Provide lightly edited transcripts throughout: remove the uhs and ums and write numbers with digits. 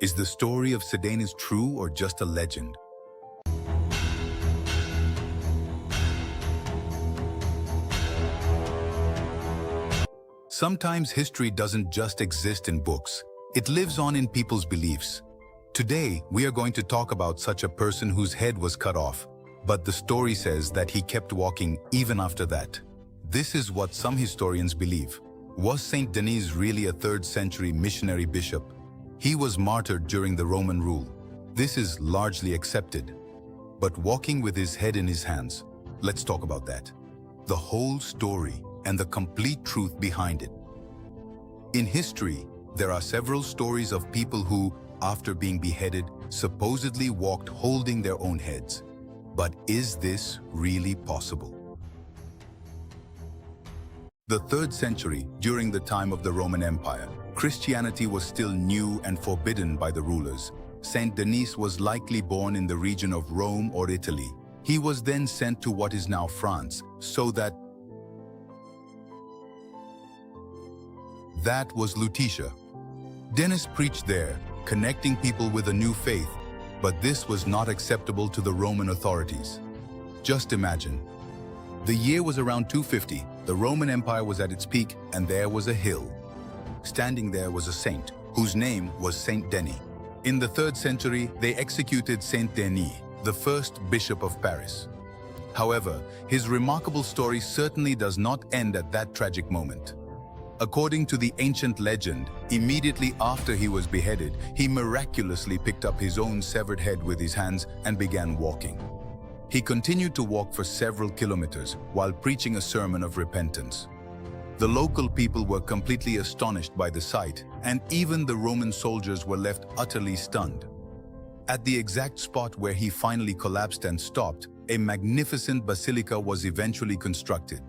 Is the story of Denis true or just a legend? Sometimes history doesn't just exist in books. It lives on in people's beliefs. Today, we are going to talk about such a person whose head was cut off, but the story says that he kept walking even after that. This is what some historians believe. Was Saint Denis really a 3rd century missionary bishop? He was martyred during the Roman rule. This is largely accepted. But walking with his head in his hands, let's talk about that. The whole story and the complete truth behind it. In history, there are several stories of people who, after being beheaded, supposedly walked holding their own heads. But is this really possible? The 3rd century, during the time of the Roman Empire, Christianity was still new and forbidden by the rulers. Saint Denis was likely born in the region of Rome or Italy. He was then sent to what is now France, so that was Lutetia. Denis preached there, connecting people with a new faith, but this was not acceptable to the Roman authorities. Just imagine. The year was around 250, the Roman Empire was at its peak, and there was a hill. Standing there was a saint, whose name was Saint Denis. In the 3rd century, they executed Saint Denis, the first bishop of Paris. However, his remarkable story certainly does not end at that tragic moment. According to the ancient legend, immediately after he was beheaded, he miraculously picked up his own severed head with his hands and began walking. He continued to walk for several kilometers while preaching a sermon of repentance. The local people were completely astonished by the sight, and even the Roman soldiers were left utterly stunned. At the exact spot where he finally collapsed and stopped, a magnificent basilica was eventually constructed.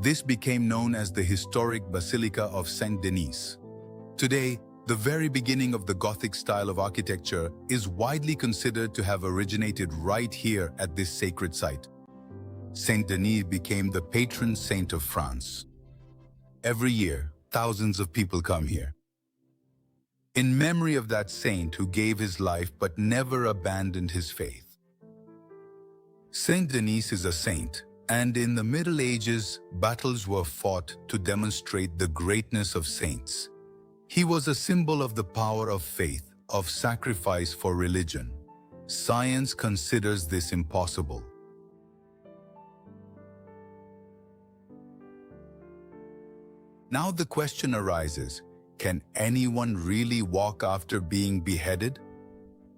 This became known as the historic Basilica of Saint Denis. Today, the very beginning of the Gothic style of architecture is widely considered to have originated right here at this sacred site. Saint Denis became the patron saint of France. Every year, thousands of people come here. In memory of that saint who gave his life but never abandoned his faith. Saint Denis is a saint, and in the Middle Ages, battles were fought to demonstrate the greatness of saints. He was a symbol of the power of faith, of sacrifice for religion. Science considers this impossible. Now the question arises, can anyone really walk after being beheaded?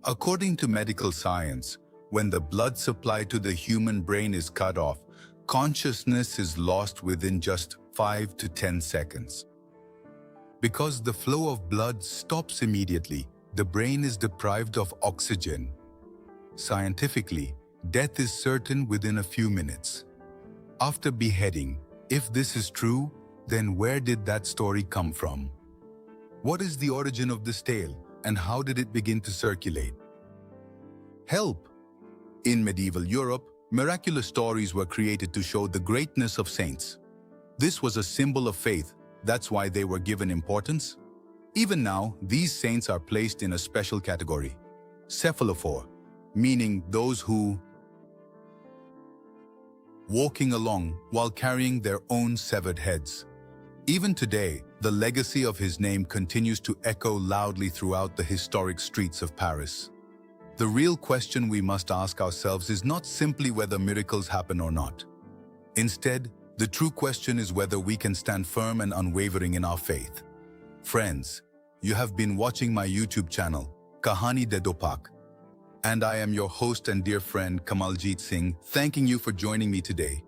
According to medical science, when the blood supply to the human brain is cut off, consciousness is lost within just 5 to 10 seconds. Because the flow of blood stops immediately, the brain is deprived of oxygen. Scientifically, death is certain within a few minutes. After beheading, if this is true, then where did that story come from? What is the origin of this tale, and how did it begin to circulate? Help! In medieval Europe, miraculous stories were created to show the greatness of saints. This was a symbol of faith, that's why they were given importance. Even now, these saints are placed in a special category, cephalophore, meaning those who walking along while carrying their own severed heads. Even today, the legacy of his name continues to echo loudly throughout the historic streets of Paris. The real question we must ask ourselves is not simply whether miracles happen or not. Instead, the true question is whether we can stand firm and unwavering in our faith. Friends, you have been watching my YouTube channel, Kahani de Dopak, and I am your host and dear friend Kamaljit Singh, thanking you for joining me today.